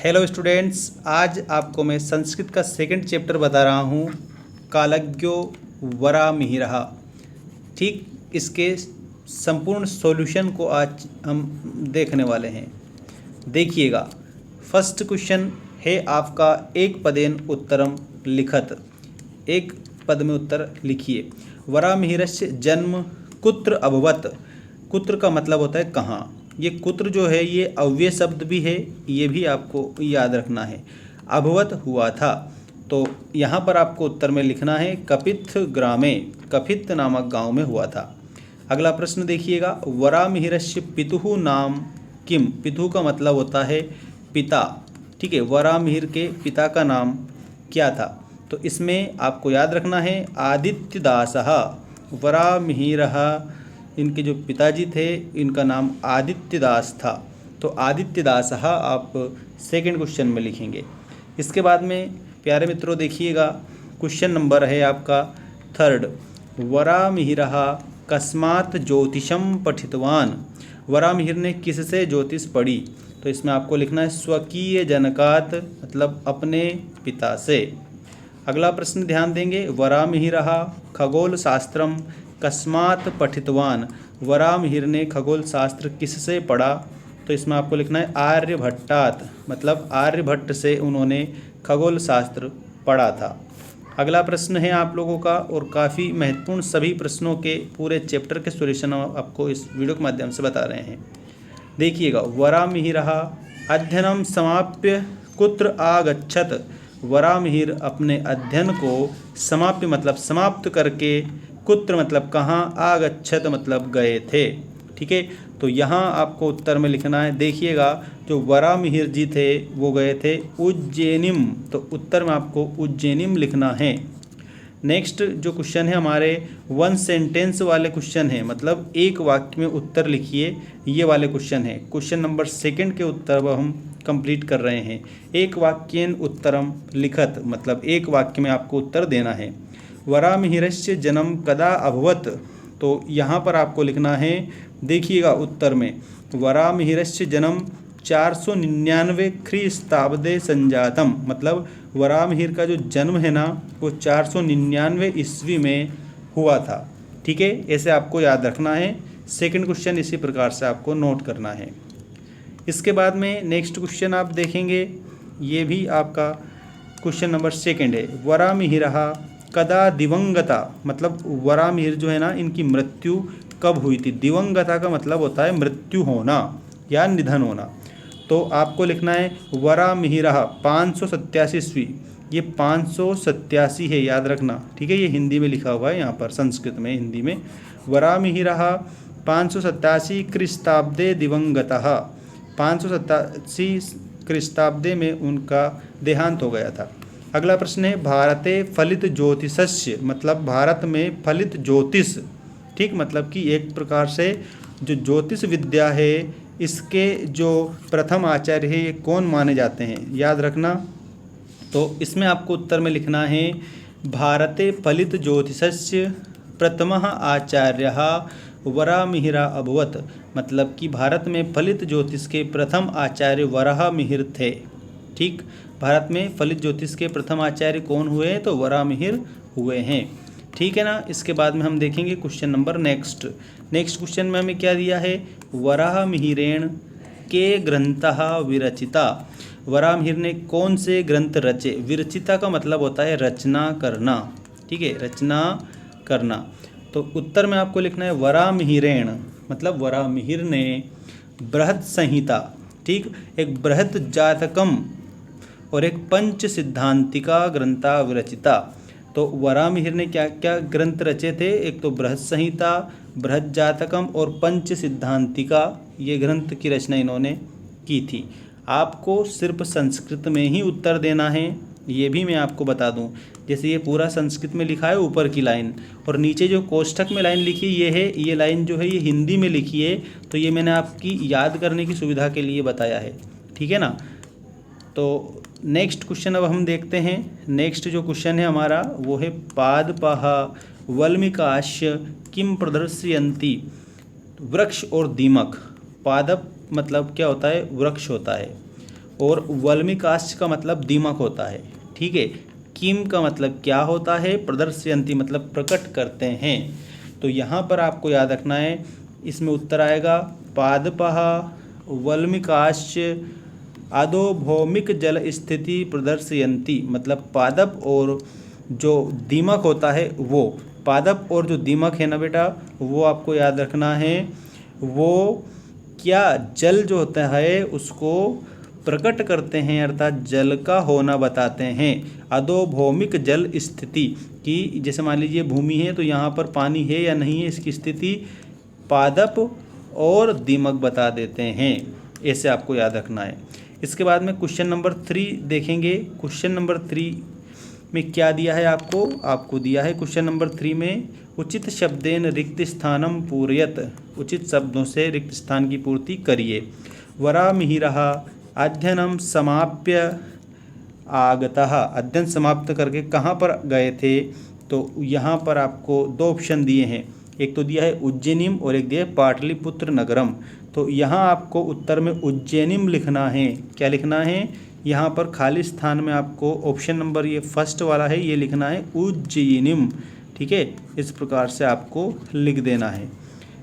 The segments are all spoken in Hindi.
हेलो स्टूडेंट्स, आज आपको मैं संस्कृत का सेकंड चैप्टर बता रहा हूँ, कालज्ञो वरामिहिरः। ठीक, इसके संपूर्ण सॉल्यूशन को आज हम देखने वाले हैं। देखिएगा, फर्स्ट क्वेश्चन है आपका एक पदेन उत्तरम लिखत। एक पद में उत्तर लिखिए। वरामिहिरस्य जन्म कुत्र अभवत। कुत्र का मतलब होता है कहाँ। ये कुत्र जो है ये अव्यय शब्द भी है, ये भी आपको याद रखना है। अभवत हुआ था, तो यहाँ पर आपको उत्तर में लिखना है कपिथ ग्रामे, कपिथ नामक गांव में हुआ था। अगला प्रश्न देखिएगा, वरामिहिरस्य पितुः नाम किम। पितुः का मतलब होता है पिता। ठीक है, वरामिहिर के पिता का नाम क्या था, तो इसमें आपको याद रखना है आदित्यदासः। वरामिहिरः, इनके जो पिताजी थे इनका नाम आदित्यदास था, तो आदित्यदासः आप सेकंड क्वेश्चन में लिखेंगे। इसके बाद में प्यारे मित्रों देखिएगा, क्वेश्चन नंबर है आपका थर्ड। वरामिहिरः कस्मात् ज्योतिषम पठितवान। वरामिहिर ने किससे ज्योतिष पढ़ी, तो इसमें आपको लिखना है स्वकीय जनकात, मतलब अपने पिता से। अगला प्रश्न ध्यान देंगे, वरामिहिरः खगोल शास्त्रम कस्मात् पठितवान। वरामिहिर ने खगोल शास्त्र किससे पढ़ा, तो इसमें आपको लिखना है आर्यभट्टात्, मतलब आर्यभट्ट से उन्होंने खगोल शास्त्र पढ़ा था। अगला प्रश्न है आप लोगों का, और काफ़ी महत्वपूर्ण, सभी प्रश्नों के पूरे चैप्टर के सॉल्यूशन आपको इस वीडियो के माध्यम से बता रहे हैं। देखिएगा, वरामिहिरः अध्ययनम समाप्य कुत्र आगच्छत। वरामिहिर अपने अध्ययन को समाप्य मतलब समाप्त करके, कुत्र मतलब कहाँ, आगच्छत मतलब गए थे। ठीक है, तो यहाँ आपको उत्तर में लिखना है। देखिएगा, जो वरामिहिर जी थे वो गए थे उज्जैनिम, तो उत्तर में आपको उज्जैनिम लिखना है। नेक्स्ट जो क्वेश्चन है हमारे वन सेंटेंस वाले क्वेश्चन है, मतलब एक वाक्य में उत्तर लिखिए, ये वाले क्वेश्चन है। क्वेश्चन नंबर सेकंड के उत्तर अब हम कंप्लीट कर रहे हैं। एक वाक्येन उत्तरम लिखत, मतलब एक वाक्य में आपको उत्तर देना है। वरामिहिरस्य जन्म कदा अभवत, तो यहाँ पर आपको लिखना है, देखिएगा उत्तर में, वरामिहिरस्य जन्म 499 ख्रीस्ताब्दे संजातम, मतलब वरामिहिर का जो जन्म है ना वो 499 ईस्वी में हुआ था। ठीक है, ऐसे आपको याद रखना है। सेकंड क्वेश्चन इसी प्रकार से आपको नोट करना है। इसके बाद में नेक्स्ट क्वेश्चन आप देखेंगे, ये भी आपका क्वेश्चन नंबर सेकंड है। वरामिहिरः कदा दिवंगता, मतलब वरामिहिर जो है ना इनकी मृत्यु कब हुई थी। दिवंगता का मतलब होता है मृत्यु होना या निधन होना, तो आपको लिखना है वरामिहिरः 587 ईस्वी। ये 587 है, याद रखना। ठीक है, ये हिंदी में लिखा हुआ है यहाँ पर, संस्कृत में, हिंदी में। वरामिहिरः 587 ख्रीस्ताब्दे दिवंगतः, 587 ख्रीस्ताब्दे में उनका देहांत हो गया था। अगला प्रश्न है, भारते फलित ज्योतिषस्य, मतलब भारत में फलित ज्योतिष। ठीक, मतलब कि एक प्रकार से जो ज्योतिष विद्या है इसके जो प्रथम आचार्य है ये कौन माने जाते हैं, याद रखना। तो इसमें आपको उत्तर में लिखना है भारते फलित ज्योतिषस्य प्रथमः आचार्यः वरामिहिरः अभवत्, मतलब कि भारत में फलित ज्योतिष के प्रथम आचार्य वरामिहिर थे। ठीक, भारत में फलित ज्योतिष के प्रथम आचार्य कौन हुए हैं, तो वरामिहिर हुए हैं। ठीक है ना। इसके बाद में हम देखेंगे क्वेश्चन नंबर नेक्स्ट क्वेश्चन में हमें क्या दिया है, वरामिहिरेण के ग्रंथः विरचिता। वरामिहिर ने कौन से ग्रंथ रचे। विरचिता का मतलब होता है रचना करना। ठीक है, रचना करना, तो उत्तर में आपको लिखना है वरामिहिरेण, मतलब वरामिहिर ने बृहद संहिता, ठीक, एक बृहद जातकम और एक पंच सिद्धांतिका ग्रंथा विरचिता। तो वरामिहिर ने क्या क्या ग्रंथ रचे थे, एक तो बृहद संहिता, बृहद जातकम और पंच सिद्धांतिका, ये ग्रंथ की रचना इन्होंने की थी। आपको सिर्फ संस्कृत में ही उत्तर देना है, ये भी मैं आपको बता दूं। जैसे ये पूरा संस्कृत में लिखा है ऊपर की लाइन, और नीचे जो कोष्ठक में लाइन लिखी ये है, ये लाइन जो है ये हिंदी में लिखी है, तो ये मैंने आपकी याद करने की सुविधा के लिए बताया है। ठीक है ना। तो नेक्स्ट क्वेश्चन अब हम देखते हैं। नेक्स्ट जो क्वेश्चन है हमारा वो है पादपः वल्मीकाश्य किम प्रदर्शयन्ति। वृक्ष और दीमक। पादप मतलब क्या होता है, वृक्ष होता है, और वल्मीकाश्च का मतलब दीमक होता है। ठीक है, किम का मतलब क्या होता है, प्रदर्शयन्ति मतलब प्रकट करते हैं। तो यहाँ पर आपको याद रखना है, इसमें उत्तर आएगा पादपः वल्मीकाश्च आदो भौमिक जल स्थिति प्रदर्शयन्ति, मतलब पादप और जो दीमक होता है वो, पादप और जो दीमक है ना बेटा, वो आपको याद रखना है, वो क्या जल जो होता है उसको प्रकट करते हैं, अर्थात जल का होना बताते हैं। अधोभौमिक जल स्थिति की, जैसे मान लीजिए भूमि है तो यहाँ पर पानी है या नहीं है, इसकी स्थिति पादप और दीमक बता देते हैं। ऐसे आपको याद रखना है। इसके बाद में क्वेश्चन नंबर 3 देखेंगे। क्वेश्चन नंबर 3 में क्या दिया है आपको दिया है क्वेश्चन नंबर 3 में उचित शब्देन रिक्त स्थानम पूरयत, उचित शब्दों से रिक्त स्थान की पूर्ति करिए। वरामिहिरः अध्ययनम समाप्य आगतः, अध्ययन समाप्त करके कहाँ पर गए थे, तो यहाँ पर आपको 2 ऑप्शन दिए हैं, एक तो दिया है उज्जैनिम और एक दिया है पाटलिपुत्र नगरम। तो यहाँ आपको उत्तर में उज्जैनिम लिखना है। क्या लिखना है, यहाँ पर खाली स्थान में आपको ऑप्शन नंबर ये फर्स्ट वाला है ये लिखना है उज्जैनिम। ठीक है, इस प्रकार से आपको लिख देना है।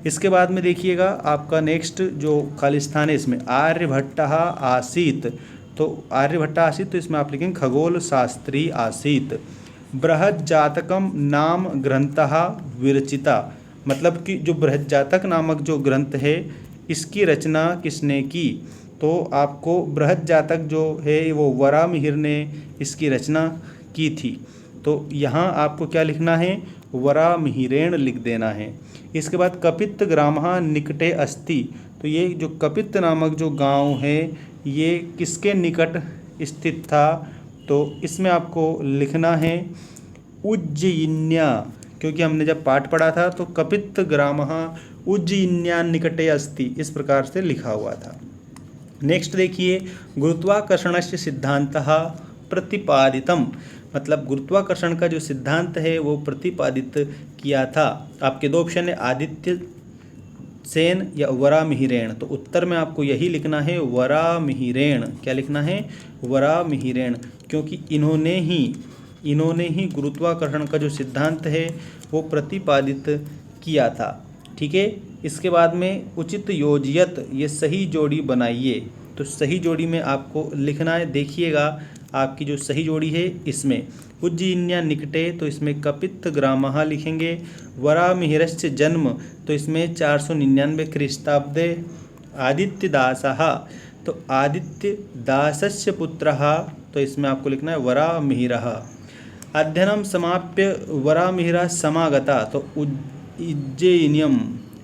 इसके बाद में देखिएगा आपका नेक्स्ट जो खाली स्थान है इसमें आर्यभट्टः आसीत, तो आर्यभट्ट आसीत, तो इसमें आप लिखेंगे खगोल शास्त्री आसीत। बृहज्जातकम नाम ग्रंथः विरचिता, मतलब कि जो बृहज्जातक नामक जो ग्रंथ है इसकी रचना किसने की, तो आपको बृहज्जातक जो है वो वरामिहिर ने इसकी रचना की थी। तो यहाँ आपको क्या लिखना है, वरामिहिरेण लिख देना है। इसके बाद कपित्त ग्रामः निकटे अस्ति, तो ये जो कपित्त नामक जो गांव है ये किसके निकट स्थित था, तो इसमें आपको लिखना है उज्जयिन्या, क्योंकि हमने जब पाठ पढ़ा था तो कपित्त ग्रामः उज्जयिन्या निकटे अस्ति इस प्रकार से लिखा हुआ था। नेक्स्ट देखिए गुरुत्वाकर्षणस्य सिद्धांतः प्रतिपादितम, मतलब गुरुत्वाकर्षण का जो सिद्धांत है वो प्रतिपादित किया था। आपके 2 ऑप्शन है आदित्य सेन या वरामिहिरेण, तो उत्तर में आपको यही लिखना है वरामिहिरेण। क्या लिखना है, वरामिहिरेण, क्योंकि इन्होंने ही गुरुत्वाकर्षण का जो सिद्धांत है वो प्रतिपादित किया था। ठीक है, इसके बाद में उचित योजियत, ये सही जोड़ी बनाइए, तो सही जोड़ी में आपको लिखना है, देखिएगा आपकी जो सही जोड़ी है इसमें उज्जयिन्या निकटे, तो इसमें कपित्त ग्रामः लिखेंगे। वरामिहिरस्य जन्म, तो इसमें 499 ख्रीष्टाब्दे। आदित्यदासः, तो आदित्यदासस्य पुत्रः, तो इसमें आपको लिखना है वरामिहिरः। अध्ययनम समाप्य वरामिहिरः समागता, तो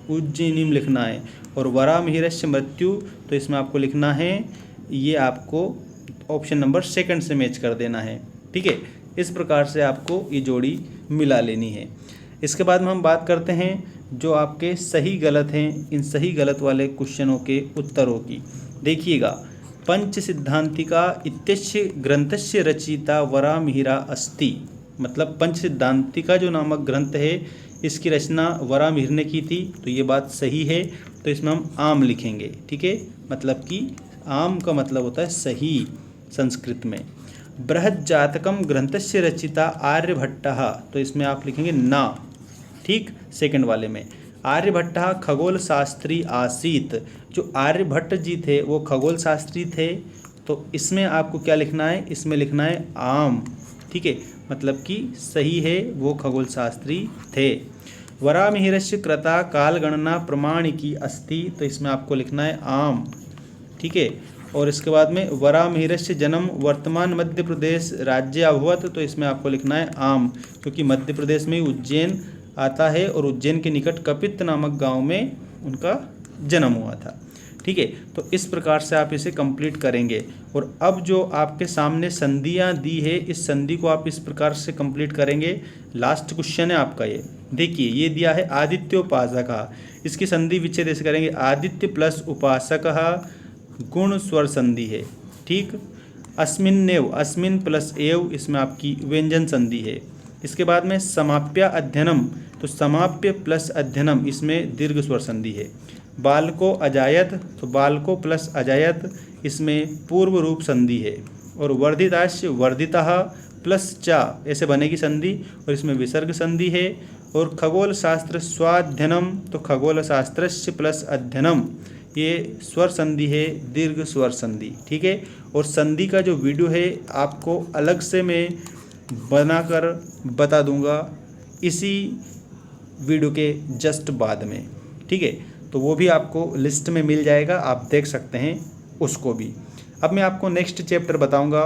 उज्जयिनीम लिखना है। और वरामिहिरस्य मृत्यु, तो इसमें आपको लिखना है, ये आपको ऑप्शन नंबर 2 से मैच कर देना है। ठीक है, इस प्रकार से आपको ये जोड़ी मिला लेनी है। इसके बाद में हम बात करते हैं जो आपके सही गलत हैं, इन सही गलत वाले क्वेश्चनों के उत्तरों की। देखिएगा पंच सिद्धांतिका इत्यस्य ग्रंथस्य रचयिता वरामिहिरा अस्ति, मतलब पंच सिद्धांतिका जो नामक ग्रंथ है इसकी रचना वरामिहिर ने की थी, तो ये बात सही है। तो इसमें हम आम लिखेंगे। ठीक है, मतलब कि आम का मतलब होता है सही संस्कृत में। बृहज्जातकम ग्रंथस्य रचिता आर्यभट्टः, तो इसमें आप लिखेंगे ना। ठीक, 2 वाले में आर्यभट्टः खगोल शास्त्री आसीत, जो आर्यभट्ट जी थे वो खगोल शास्त्री थे, तो इसमें आपको क्या लिखना है, इसमें लिखना है आम। ठीक है, मतलब कि सही है, वो खगोल शास्त्री थे। वरामिहिरस्य कृता कालगणना प्रमाणिकी अस्ति, तो इसमें आपको लिखना है आम। ठीक है, और इसके बाद में वरामिहिरस्य जन्म वर्तमान मध्य प्रदेश राज्य अभवत, तो इसमें आपको लिखना है आम, क्योंकि मध्य प्रदेश में उज्जैन आता है और उज्जैन के निकट कपित्त नामक गांव में उनका जन्म हुआ था। ठीक है, तो इस प्रकार से आप इसे कंप्लीट करेंगे। और अब जो आपके सामने संधियां दी है इस संधि को आप इस प्रकार से कंप्लीट करेंगे। लास्ट क्वेश्चन है आपका ये, देखिए ये दिया है आदित्योपासक, इसकी संधि विच्छेद ऐसे करेंगे, आदित्य प्लस उपासक गुण स्वर संधि है। ठीक, अस्मिन्नेव, अस्मिन प्लस एव, इसमें आपकी व्यंजन संधि है। इसके बाद में समाप्य अध्ययनम, तो समाप्य प्लस अध्ययनम, इसमें दीर्घ स्वर संधि है। बालको अजायत, तो बालको प्लस अजायत, इसमें पूर्व रूप संधि है। और वर्धिताश्च वर्धितः प्लस चा ऐसे बनेगी संधि, और इसमें विसर्ग संधि है। और खगोल शास्त्र स्वाध्ययनम, तो खगोल शास्त्रस्य प्लस अध्ययनम, ये स्वर संधि है, दीर्घ स्वर संधि। ठीक है। और संधि का जो वीडियो है आपको अलग से मैं बनाकर बता दूंगा इसी वीडियो के जस्ट बाद में। ठीक है, तो वो भी आपको लिस्ट में मिल जाएगा, आप देख सकते हैं उसको भी। अब मैं आपको नेक्स्ट चैप्टर बताऊंगा